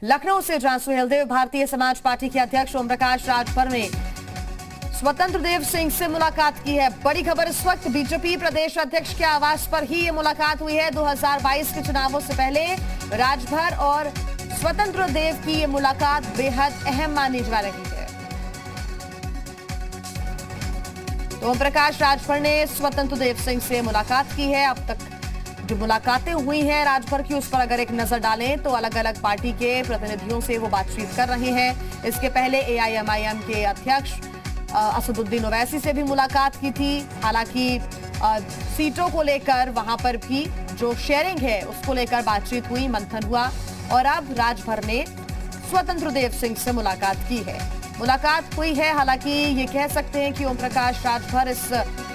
लखनऊ से जहां सुहेलदेव भारतीय समाज पार्टी के अध्यक्ष ओम प्रकाश राजभर ने स्वतंत्र देव सिंह से मुलाकात की है। बड़ी खबर इस वक्त बीजेपी प्रदेश अध्यक्ष के आवास पर ही ये मुलाकात हुई है। 2022 के चुनावों से पहले राजभर और स्वतंत्र देव की ये मुलाकात बेहद अहम मानी जा रही है। तो ओम प्रकाश राजभर ने स्वतंत्र देव सिंह से मुलाकात की है। अब तक जो मुलाकातें हुई हैं राजभर की, उस पर अगर एक नजर डालें तो अलग अलग पार्टी के प्रतिनिधियों से वो बातचीत कर रहे हैं। इसके पहले एआईएमआईएम के अध्यक्ष असदुद्दीन ओवैसी से भी मुलाकात की थी। हालांकि सीटों को लेकर वहां पर भी जो शेयरिंग है उसको लेकर बातचीत हुई, मंथन हुआ और अब राजभर ने स्वतंत्र देव सिंह से मुलाकात की है। मुलाकात हुई है, हालांकि ये कह सकते हैं कि ओम प्रकाश राजभर इस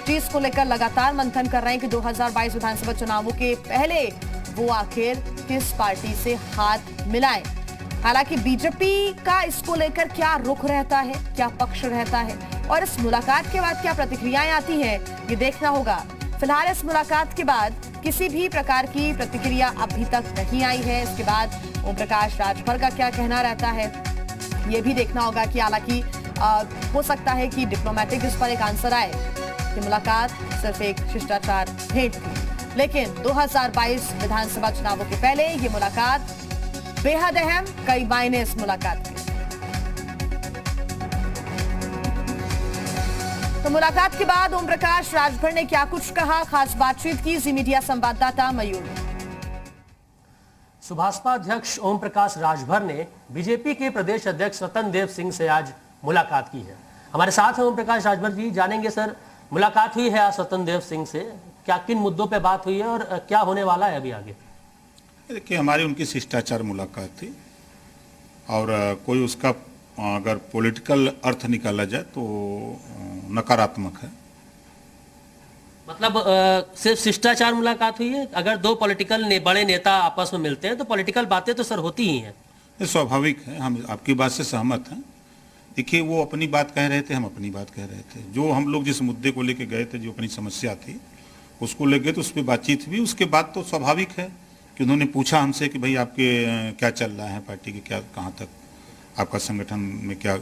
चीज को लेकर लगातार मंथन कर रहे हैं कि 2022 विधानसभा चुनावों के पहले वो आखिर किस पार्टी से हाथ मिलाएं। हालांकि बीजेपी का इसको लेकर क्या रुख रहता है, क्या पक्ष रहता है और इस मुलाकात के बाद क्या प्रतिक्रियाएं आती हैं, ये देखना होगा। फिलहाल इस मुलाकात के बाद किसी भी प्रकार की प्रतिक्रिया अभी तक नहीं आई है। इसके बाद ओम प्रकाश राजभर का क्या कहना रहता है ये भी देखना होगा कि हालांकि हो सकता है कि डिप्लोमेटिक इस पर एक आंसर आए कि मुलाकात सिर्फ एक शिष्टाचार भेंट थी, लेकिन 2022 विधानसभा चुनावों के पहले ये मुलाकात बेहद अहम, कई मायने इस मुलाकात के। तो मुलाकात के बाद ओम प्रकाश राजभर ने क्या कुछ कहा, खास बातचीत की जी मीडिया संवाददाता मयूर। सुभाषपा अध्यक्ष ओम प्रकाश राजभर ने बीजेपी के प्रदेश अध्यक्ष स्वतंत्र देव सिंह से आज मुलाकात की है। हमारे साथ हैं ओम प्रकाश राजभर जी। जानेंगे सर, मुलाकात हुई है आज स्वतंत्र देव सिंह से, क्या किन मुद्दों पे बात हुई है और क्या होने वाला है अभी आगे? देखिए, हमारी उनकी शिष्टाचार मुलाकात थी और कोई उसका अगर पॉलिटिकल अर्थ निकाला जाए तो नकारात्मक है। मतलब सिर्फ शिष्टाचार मुलाकात हुई है? अगर दो पॉलिटिकल बड़े नेता आपस में मिलते हैं तो पॉलिटिकल बातें तो सर होती ही हैं। ये स्वाभाविक है, हम आपकी बात से सहमत हैं। देखिए, वो अपनी बात कह रहे थे, हम अपनी बात कह रहे थे। जो हम लोग जिस मुद्दे को लेके गए थे, जो अपनी समस्या थी उसको लेके तो उस पर बातचीत हुई। उसके बाद तो स्वाभाविक है कि उन्होंने पूछा हमसे कि भाई आपके क्या चल रहा है, पार्टी के क्या, कहाँ तक आपका संगठन में क्या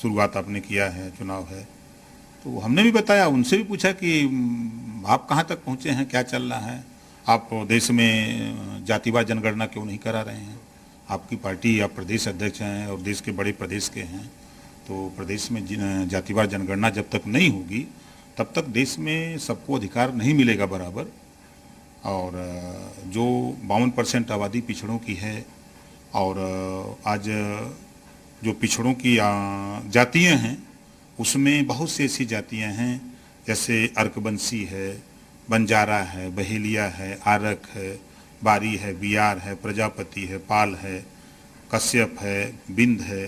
शुरुआत आपने किया है, चुनाव है। तो हमने भी बताया, उनसे भी पूछा कि आप कहाँ तक पहुँचे हैं, क्या चल रहा है, आप देश में जातिवाद जनगणना क्यों नहीं करा रहे हैं। आपकी पार्टी, आप प्रदेश अध्यक्ष हैं और देश के बड़े प्रदेश के हैं, तो प्रदेश में जातिवाद जनगणना जब तक नहीं होगी तब तक देश में सबको अधिकार नहीं मिलेगा बराबर। और जो 52% आबादी पिछड़ों की है और आज जो पिछड़ों की जातियाँ हैं उसमें बहुत सी ऐसी जातियाँ हैं जैसे अर्कबंसी है, बंजारा है, बहेलिया है, आरक है, बारी है, बियार है, प्रजापति है, पाल है, कश्यप है, बिंद है।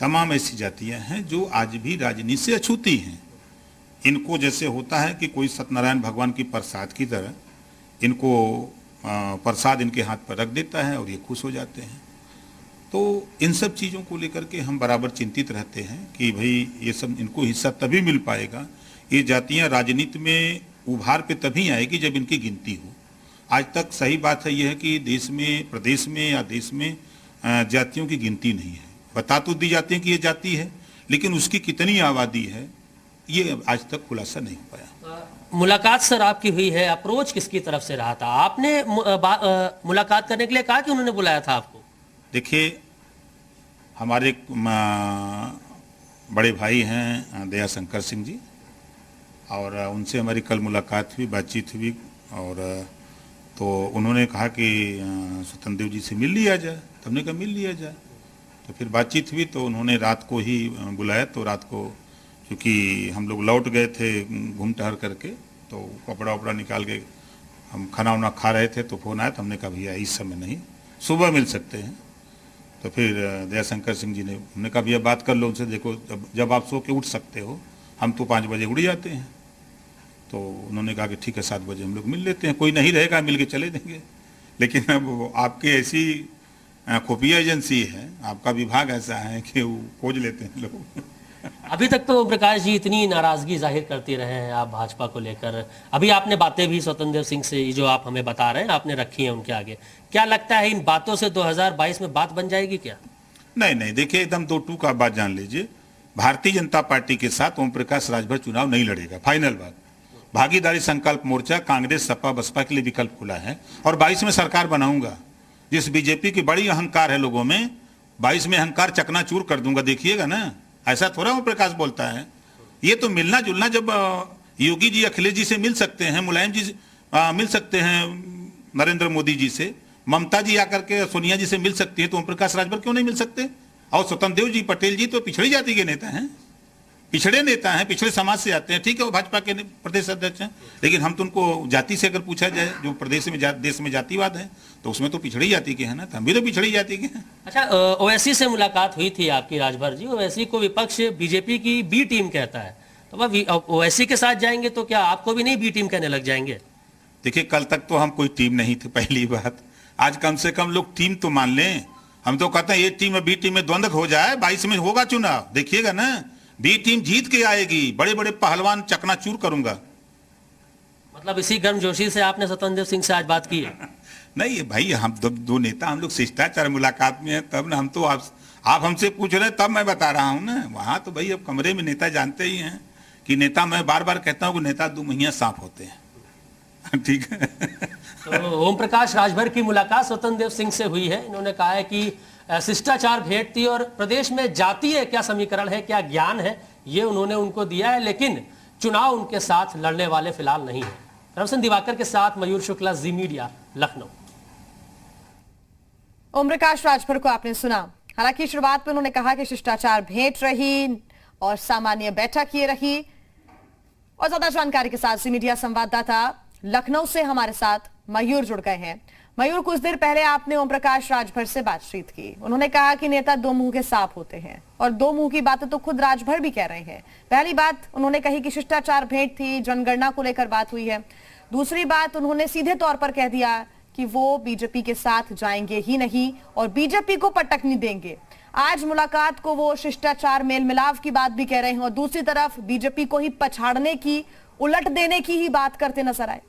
तमाम ऐसी जातियाँ हैं जो आज भी राजनीति से अछूती हैं। इनको जैसे होता है कि कोई सत्यनारायण भगवान की प्रसाद की तरह इनको प्रसाद इनके हाथ पर रख देता है और ये खुश हो जाते हैं। तो इन सब चीज़ों को लेकर के हम बराबर चिंतित रहते हैं कि भाई ये सब इनको हिस्सा तभी मिल पाएगा, ये जातियाँ राजनीति में उभार पे तभी आएगी जब इनकी गिनती हो। आज तक सही बात है यह है कि देश में, प्रदेश में या देश में जातियों की गिनती नहीं है। बता तो दी जाती है कि ये जाति है, लेकिन उसकी कितनी आबादी है ये आज तक खुलासा नहीं हो पाया। मुलाकात सर आपकी हुई है, अप्रोच किसकी तरफ से रहा था? आपने मुलाकात करने के लिए कहा कि उन्होंने बुलाया था आपको? देखिए, हमारे बड़े भाई हैं दया शंकर सिंह जी, और उनसे हमारी कल मुलाकात हुई, बातचीत हुई। और तो उन्होंने कहा कि स्वतंत्र देव जी से मिल लिया जाए, तो हमने कहा मिल लिया जाए। तो फिर बातचीत हुई तो उन्होंने रात को ही बुलाया। तो रात को क्योंकि हम लोग लौट गए थे घूम टहर करके, तो कपड़ा वपड़ा निकाल के हम खाना वाना खा रहे थे तो फ़ोन आया। तो हमने कहा भैया इस समय नहीं, सुबह मिल सकते हैं। तो फिर दयाशंकर सिंह जी ने, हमने कहा भैया बात कर लो उनसे, देखो जब आप सो के उठ सकते हो, हम तो 5 बजे उड़ जाते हैं। तो उन्होंने कहा कि ठीक है 7 बजे हम लोग मिल लेते हैं, कोई नहीं रहेगा मिल के चले देंगे। लेकिन अब आपकी ऐसी खुफिया एजेंसी है, आपका विभाग ऐसा है कि वो खोज लेते हैं लोग अभी तक तो प्रकाश जी इतनी नाराजगी जाहिर करते रहे हैं आप भाजपा को लेकर, अभी आपने बातें भी स्वतंत्र देव सिंह से जो आप हमें बता रहे हैं आपने रखी हैं उनके आगे, क्या लगता है इन बातों से 2022 में बात बन जाएगी क्या? नहीं नहीं, देखिए एकदम दो टूक आप बात जान लीजिए, भारतीय जनता पार्टी के साथ ओम प्रकाश राजभर चुनाव नहीं लड़ेगा, फाइनल बात। भागीदारी संकल्प मोर्चा कांग्रेस सपा बसपा के लिए विकल्प खुला है और 22 में सरकार बनाऊंगा। जिस बीजेपी की बड़ी अहंकार है लोगों में, 22 में अहंकार चकनाचूर कर दूंगा, देखिएगा ना। ऐसा थोड़ा ओम प्रकाश बोलता है, ये तो मिलना जुलना, जब योगी जी अखिलेश जी से मिल सकते हैं, मुलायम जी मिल सकते हैं नरेंद्र मोदी जी से, ममता जी आकर के सोनिया जी से मिल सकती है, तो ओम प्रकाश राजभर क्यों नहीं मिल सकते? और स्वतंत्र देव जी पटेल जी तो पिछड़ी जाति के नेता हैं, पिछड़े नेता हैं, पिछड़े समाज से आते हैं, ठीक है, वो भाजपा के प्रदेश अध्यक्ष हैं, लेकिन हम तो उनको जाति से अगर पूछा जाए, जो प्रदेश में देश में जातिवाद है तो उसमें तो पिछड़ी जाति के हैं ना, तो हम भी तो पिछड़ी जाति के हैं। अच्छा, ओवैसी से मुलाकात हुई थी आपकी राजभर जी, ओवैसी को विपक्ष बीजेपी की बी टीम कहता है, तो वह ओवैसी के साथ जाएंगे तो क्या आपको भी नहीं बी टीम कहने लग जाएंगे? देखिए, कल तक तो हम कोई टीम नहीं थे, पहली बात। आज कम से कम लोग टीम तो मान लें। हम तो कहते हैं ये टीम और बी टीम में द्वंद्व हो जाए, 22 में होगा चुनाव, देखिएगा ना, बी टीम जीत के आएगी, बड़े बड़े पहलवान चकनाचूर करूंगा। मतलब इसी गर्मजोशी से आपने स्वतंत्र देव सिंह से आज बात की है? नहीं भाई, हम दो नेता, हम लोग शिष्टाचार मुलाकात में हैं, तब ना, हम तो आप हमसे पूछ रहे हैं तब मैं बता रहा हूं ना। वहां तो भाई अब कमरे में नेता जानते ही हैं कि नेता, मैं बार बार कहता हूं कि नेता 2 महीना सांप होते हैं। ठीक है। तो ओम प्रकाश राजभर की मुलाकात स्वतंत्र देव सिंह से हुई है, इन्होंने कहा है कि शिष्टाचार भेंट थी और प्रदेश में जातीय क्या समीकरण है, क्या ज्ञान है, ये उन्होंने उनको दिया है, लेकिन चुनाव उनके साथ लड़ने वाले फिलहाल नहीं है। रवसन दिवाकर के साथ मयूर शुक्ला, जी मीडिया, लखनऊ। ओम प्रकाश राजभर को आपने सुना। हालांकि शुरुआत में उन्होंने कहा कि शिष्टाचार भेंट रही और सामान्य बैठक ये रही। और ज्यादा जानकारी के साथ जी मीडिया संवाददाता लखनऊ से हमारे साथ मयूर जुड़ गए हैं। मयूर, कुछ देर पहले आपने ओम प्रकाश राजभर से बातचीत की, उन्होंने कहा कि नेता 2 मुंह के सांप होते हैं, और 2 मुंह की बातें तो खुद राजभर भी कह रहे हैं। पहली बात उन्होंने कही कि शिष्टाचार भेंट थी, जनगणना को लेकर बात हुई है। दूसरी बात, उन्होंने सीधे तौर पर कह दिया कि वो बीजेपी के साथ जाएंगे ही नहीं और बीजेपी को पटक नहीं देंगे। आज मुलाकात को वो शिष्टाचार मेल मिलाप की बात भी कह रहे हैं और दूसरी तरफ बीजेपी को ही पछाड़ने की, उलट देने की ही बात करते नजर आए।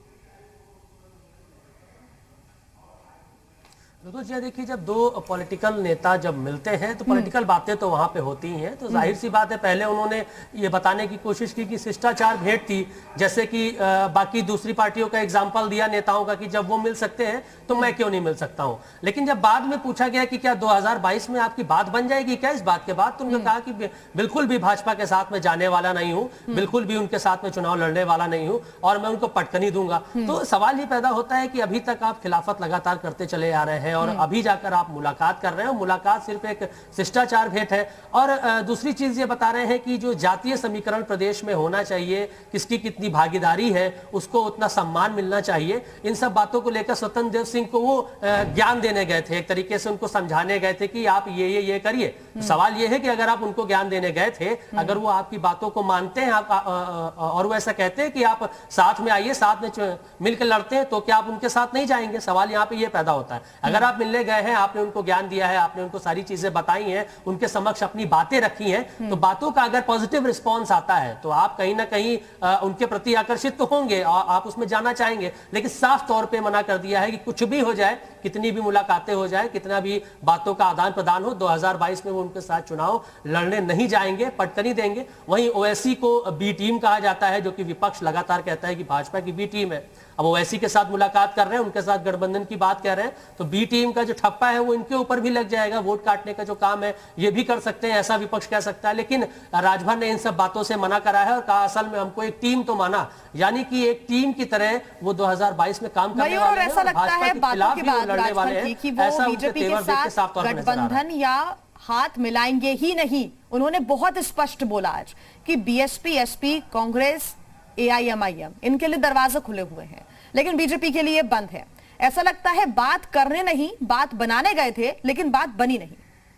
जी देखिए, जब 2 पॉलिटिकल नेता जब मिलते हैं तो पॉलिटिकल बातें तो वहां पे होती ही हैं, तो जाहिर सी बात है, पहले उन्होंने ये बताने की कोशिश की कि शिष्टाचार भेंट थी, जैसे कि बाकी दूसरी पार्टियों का एग्जांपल दिया नेताओं का कि जब वो मिल सकते हैं तो मैं क्यों नहीं मिल सकता हूं। लेकिन जब बाद में पूछा गया कि क्या 2022 में आपकी बात बन जाएगी क्या इस बात के बाद, तो उन्होंने कहा कि बिल्कुल भी भाजपा के साथ में जाने वाला नहीं हूं, बिल्कुल भी उनके साथ में चुनाव लड़ने वाला नहीं हूं और मैं उनको पटकनी दूंगा। तो सवाल ये पैदा होता है कि अभी तक आप खिलाफत लगातार करते चले आ रहे हैं और अभी जाकर आप मुलाकात कर रहे हैं, मुलाकात सिर्फ एक शिष्टाचार भेंट है। और दूसरी चीज ये बता रहे हैं कि जो जातीय समीकरण प्रदेश में होना चाहिए, किसकी कितनी भागीदारी है, उसको उतना सम्मान मिलना चाहिए, इन सब बातों को लेकर स्वतंत्र देव सिंह को वो ज्ञान देने गए थे, एक तरीके से उनको समझाने गए थे कि आप ये करिए। सवाल ये है कि अगर आप उनको ज्ञान देने गए थे, अगर वो आपकी बातों को मानते हैं और वो ऐसा कहते हैं कि आप साथ में आइए, साथ में मिलकर लड़ते हैं, तो क्या आप उनके साथ नहीं जाएंगे? सवाल यहाँ पे ये पैदा होता है। अगर आप मिलने गए हैं, आपने उनको ज्ञान दिया है, आपने उनको सारी चीजें बताई हैं, उनके समक्ष अपनी बातें रखी हैं, तो बातों का अगर पॉजिटिव रिस्पांस आता है तो आप कहीं ना कहीं उनके प्रति आकर्षित तो होंगे और आप उसमें जाना चाहेंगे। लेकिन साफ तौर पे मना कर दिया है कि कुछ भी हो जाए, कितनी भी मुलाकातें हो जाए, कितना भी बातों का आदान प्रदान हो, 2022 में वो उनके साथ चुनाव लड़ने नहीं जाएंगे, पटकनी देंगे। वहीं ओवैसी को बी टीम कहा जाता है, जो कि विपक्ष लगातार कहता है कि भाजपा की बी टीम है। अब ओवैसी के साथ मुलाकात कर रहे हैं, उनके साथ गठबंधन की बात कर रहे हैं, तो बी टीम का जो ठप्पा है वो इनके ऊपर भी लग जाएगा। वोट काटने का जो काम है ये भी कर सकते हैं, ऐसा विपक्ष कह सकता है। लेकिन राजभर ने इन सब बातों से मना करा है और कहा असल में हमको एक टीम तो माना, यानी कि एक टीम की तरह वो 2022 में काम करने वाले हैं। ऐसा लगता है बातों के बाद राजभर की कि वो बीजेपी के साथ गठबंधन या हाथ मिलाएंगे ही नहीं। उन्होंने बहुत स्पष्ट बोला आज कि बीएसपी, एसपी, कांग्रेस, एआईएमआईएम इनके लिए दरवाजे खुले हुए हैं, लेकिन बीजेपी के लिए बंद है। ऐसा लगता है बात करने नहीं, बात बनाने गए थे, लेकिन बात बनी नहीं।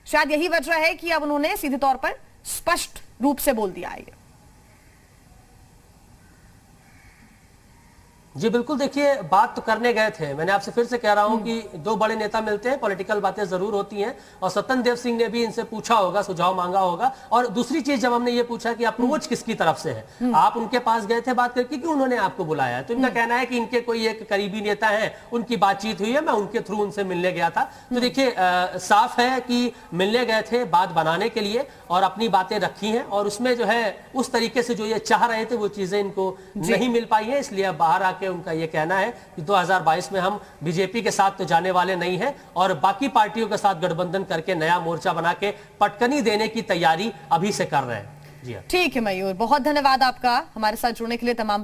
शायद यही वजह है कि अब उन्होंने सीधे तौर पर स्पष्ट रूप से बोल दिया है। जी बिल्कुल, देखिए बात तो करने गए थे। मैंने आपसे फिर से कह रहा हूं कि दो बड़े नेता मिलते हैं, पॉलिटिकल बातें जरूर होती हैं, और स्वतंत्र देव सिंह ने भी इनसे पूछा होगा, सुझाव मांगा होगा। और दूसरी चीज, जब हमने ये पूछा कि अप्रोच किसकी तरफ से है, आप उनके पास गए थे बात करके कि उन्होंने आपको बुलाया है, तो इनका कहना है कि इनके कोई एक करीबी नेता है, उनकी बातचीत हुई है, मैं उनके थ्रू उनसे मिलने गया था। तो देखिए साफ है कि मिलने गए थे बात बनाने के लिए और अपनी बातें रखी हैं, और उसमें जो है उस तरीके से जो ये चाह रहे थे वो चीजें इनको नहीं मिल पाई है। इसलिए बाहर आके उनका ये कहना है कि 2022 में हम बीजेपी के साथ तो जाने वाले नहीं हैं, और बाकी पार्टियों के साथ गठबंधन करके नया मोर्चा बना के पटकनी देने की तैयारी अभी से कर रहे हैं। जी ठीक है मयूर, बहुत धन्यवाद आपका हमारे साथ जुड़ने के लिए, तमाम बात